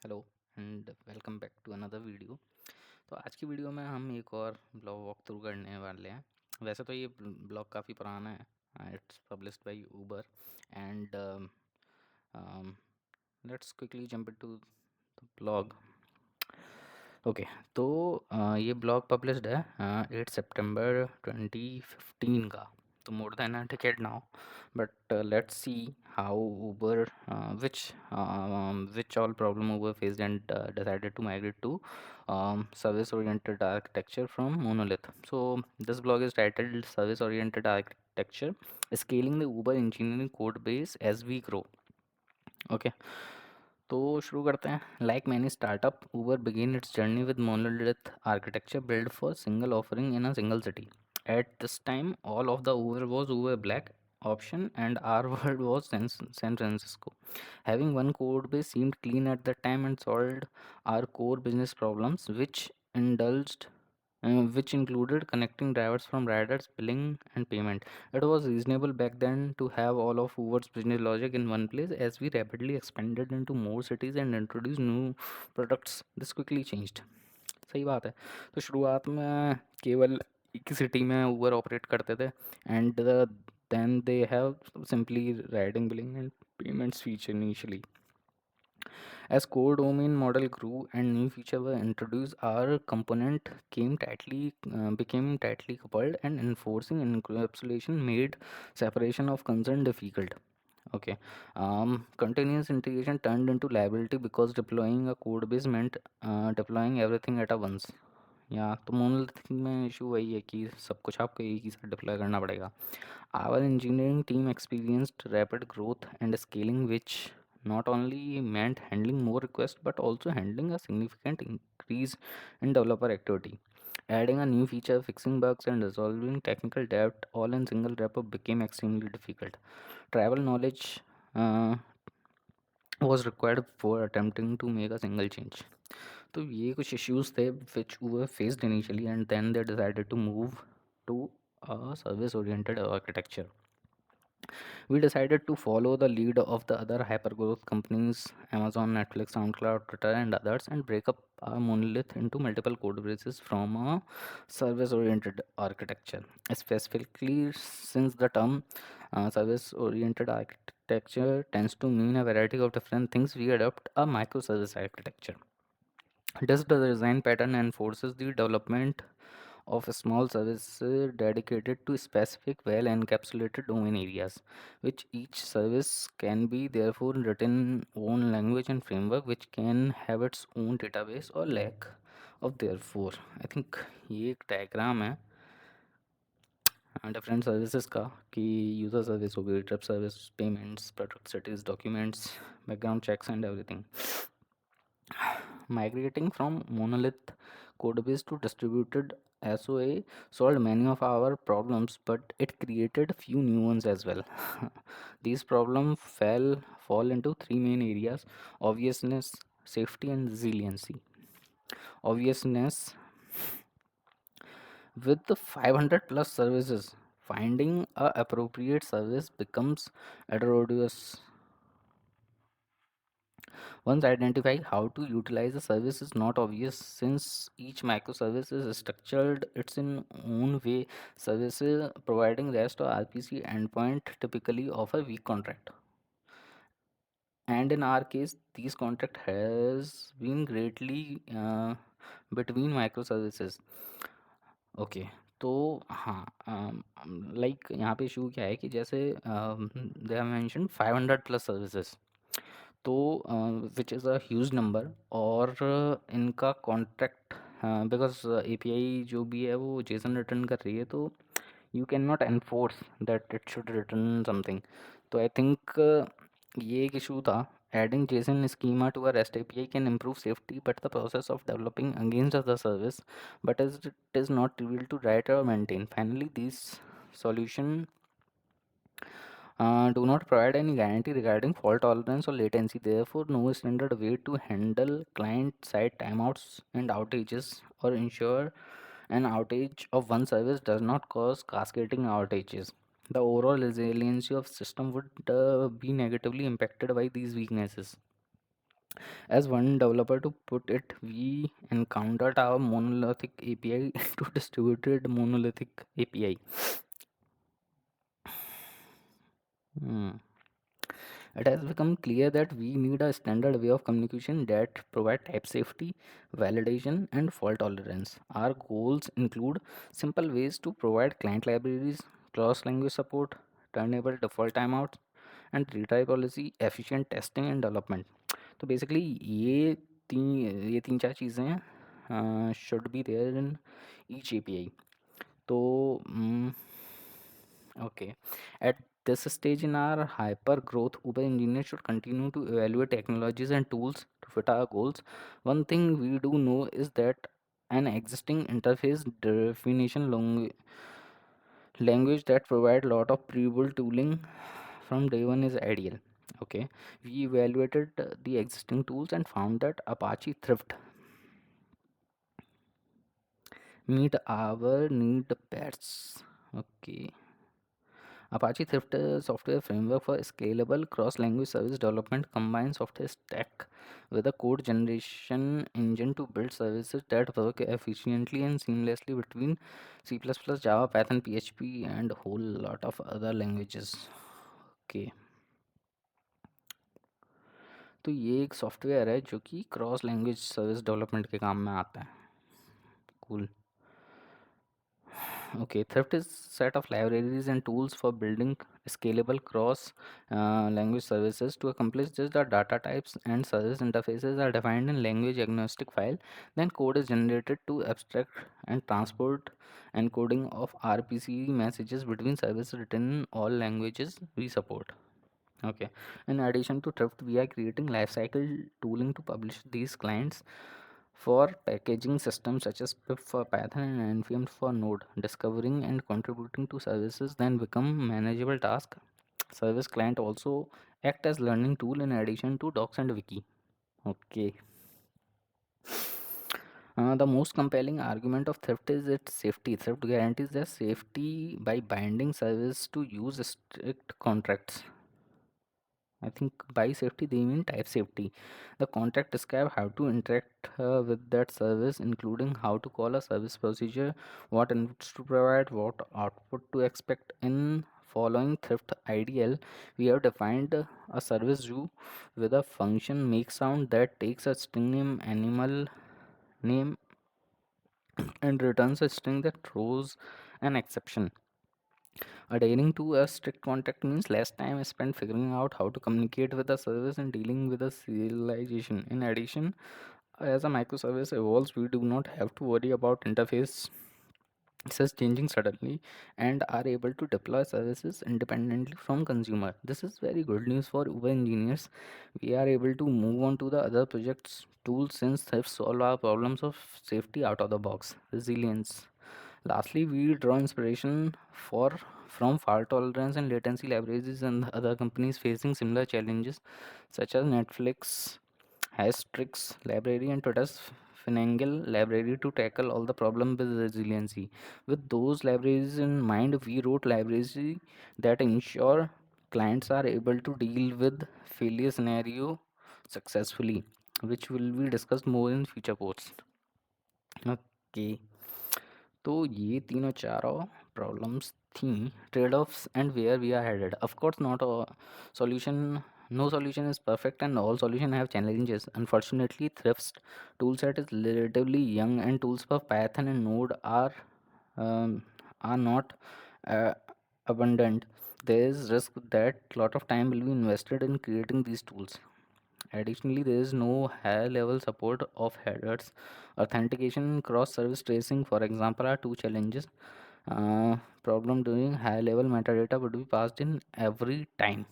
Hello and welcome back to another video. तो आज की वीडियो में हम एक और ब्लॉग वॉक थ्रू करने वाले हैं। वैसे तो ये ब्लॉग काफ़ी पुराना है। It's published by Uber and let's quickly jump into the blog. Okay, तो ये ब्लॉग पब्लिश्ड है 8 सितंबर 2015 का। तो more than a decade now, but let's see how Uber, which all problem Uber faced and decided to migrate to service-oriented architecture from monolith. So this blog is titled Service-Oriented Architecture: Scaling the Uber Engineering Code Base as We Grow. Okay, तो शुरू करते हैं। Like many startup, Uber began its journey with monolith architecture built for single offering in a single city. At this time, all of the Uber was Uber Black option and our world was San Francisco. Having one code base seemed clean at the time and solved our core business problems, which included connecting drivers from riders, billing, and payment. It was reasonable back then to have all of Uber's business logic in one place. As we rapidly expanded into more cities and introduced new products, this quickly changed. सही बात है। तो शुरुआत में केवल एक ही city में ऊबर ऑपरेट करते थे and then they have simply riding billing and payments feature initially. As core domain model grew and new features were introduced, our component became tightly coupled, and enforcing encapsulation made separation of concern difficult. Okay, continuous integration turned into liability because deploying a code base meant deploying everything at a once. या तो monolithic में issue वही है कि सब कुछ आपको एक ही साथ डिप्लॉय करना पड़ेगा। Our engineering team experienced rapid growth and scaling, which not only meant handling more requests but also handling a significant increase in developer activity. Adding a new feature, fixing bugs, and resolving technical debt all in single wrapper became extremely difficult. Travel knowledge uh, was required for attempting to make a single change. तो ये कुछ issues थे which were faced initially, and then they decided to move to a service oriented architecture. We decided to follow the lead of the other hypergrowth companies, Amazon, Netflix, SoundCloud, Twitter, and others, and break up our monolith into multiple code bases from a service oriented architecture. Specifically, since the term service oriented architecture tends to mean a variety of different things, we adopt a microservice architecture. This design pattern enforces the development of a small service dedicated to specific well encapsulated domain areas, which each service can be therefore written in own language and framework, which can have its own database or lack of therefore. I think ये एक diagram है different services का कि user service हो गई, trip service, payments, product cities, documents, background checks and everything. Migrating from monolith codebase to distributed SOA solved many of our problems, but it created few new ones as well. These problems fall into three main areas: obviousness, safety, and resiliency. Obviousness: with the 500 plus services, finding a appropriate service becomes arduous. Once identify how to utilize the service is not obvious since each microservice is structured its in own way. Services providing REST or RPC endpoint typically offer weak contract. And in our case, these contract has been greatly between microservices. Okay, तो हाँ, like यहाँ पे issue क्या है कि जैसे they have mention 500 plus services, तो which is a huge number, और इनका कॉन्ट्रैक्ट बिकॉज एपीआई जो भी है वो जेसन रिटर्न कर रही है, तो you can not enforce that it should return something. तो आई थिंक ये एक इशू था. Adding JSON schema to a REST API can improve safety, but the process of developing against the service, but as it is not trivial to write or maintain. Finally, these solution do not provide any guarantee regarding fault tolerance or latency. Therefore, no standard way to handle client-side timeouts and outages, or ensure an outage of one service does not cause cascading outages. The overall resiliency of system would be negatively impacted by these weaknesses. As one developer to put it, we encountered our monolithic API to distributed monolithic API. Hmm. It has become clear that we need a standard way of communication that provide type safety, validation, and fault tolerance. Our goals include simple ways to provide client libraries, cross-language support, turnable default timeouts, and retry policy, efficient testing and development. तो basically ये तीन चार चीज़ें हैं should be there in each API. तो okay, at this stage in our hyper growth, Uber engineers should continue to evaluate technologies and tools to fit our goals. One thing we do know is that an existing interface definition language that provide lot of pre-built tooling from day one is ideal. Okay, we evaluated the existing tools and found that Apache Thrift meet our need best. Okay, Apache Thrift software framework for scalable cross-language service development combines software stack with a code generation engine to build services that work efficiently and seamlessly between C++, Java, Python, PHP, and a whole lot of other languages. Okay, तो ये एक software है जो कि cross language service development के काम में आता है. Cool. Okay, Thrift is set of libraries and tools for building scalable cross language services. To accomplish this, the data types and service interfaces are defined in language agnostic file. Then code is generated to abstract and transport encoding of RPC messages between services written in all languages we support. Okay. In addition to Thrift, we are creating lifecycle tooling to publish these clients for packaging systems such as pip for Python and npm for Node. Discovering and contributing to services then become manageable task. Service client also act as learning tool in addition to docs and wiki. Okay. The most compelling argument of Thrift is its safety. Thrift guarantees their safety by binding service to use strict contracts. I think by safety they mean type safety. The contract describe how to interact with that service, including how to call a service procedure, what inputs to provide, what output to expect. In following Thrift IDL, we have defined a service view with a function make sound that takes a string name, animal name, and returns a string that throws an exception. Adhering to a strict contract means less time is spent figuring out how to communicate with the service and dealing with the serialization. In addition, as a microservice evolves, we do not have to worry about interfaces changing suddenly and are able to deploy services independently from consumer. This is very good news for Uber engineers. We are able to move on to the other projects tools since they've solved our problems of safety out of the box. Resilience. Lastly, we draw inspiration for from fault tolerance and latency libraries and other companies facing similar challenges, such as Netflix has Tricks library and Twitter's Finangle library to tackle all the problem with resiliency. With those libraries in mind, we wrote libraries that ensure clients are able to deal with failure scenario successfully, which will be discussed more in future posts. Okay. तो ये तीनों चारों problems थी trade offs and where we are headed of course not solution no solution is perfect and all solution have challenges. Unfortunately, thrift's toolset is relatively young and tools for Python and Node um, are not uh, abundant. There is risk that lot of time will be invested in creating these tools. Additionally, there is no high level support of headers. Authentication, cross service tracing, for example, are two challenges. Problem doing high level metadata would be passed in every time.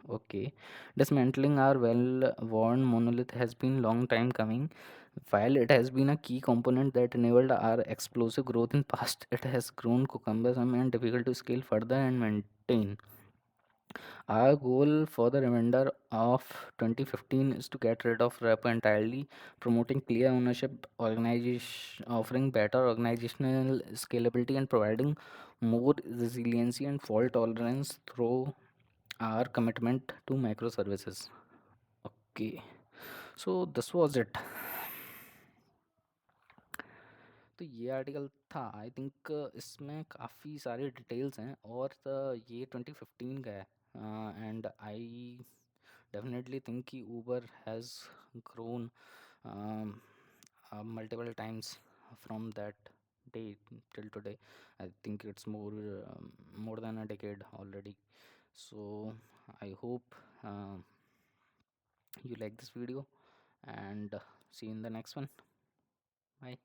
Okay, dismantling our well worn monolith has been long time coming. While it has been a key component that enabled our explosive growth in past, it has grown cumbersome and difficult to scale further and maintain. Our goal for the remainder of 2015 is to get rid of repo entirely, promoting clear ownership, organization, offering better organizational scalability, and providing more resiliency and fault tolerance through our commitment to microservices. Okay. So this was it. तो ये article था, I think इसमें काफ़ी सारे details हैं, और ये 2015 का है, एंड आई definitely think कि Uber has grown multiple times from that day till today. I think it's more than a decade already. So I hope you like this video, and see you in the next one. Bye.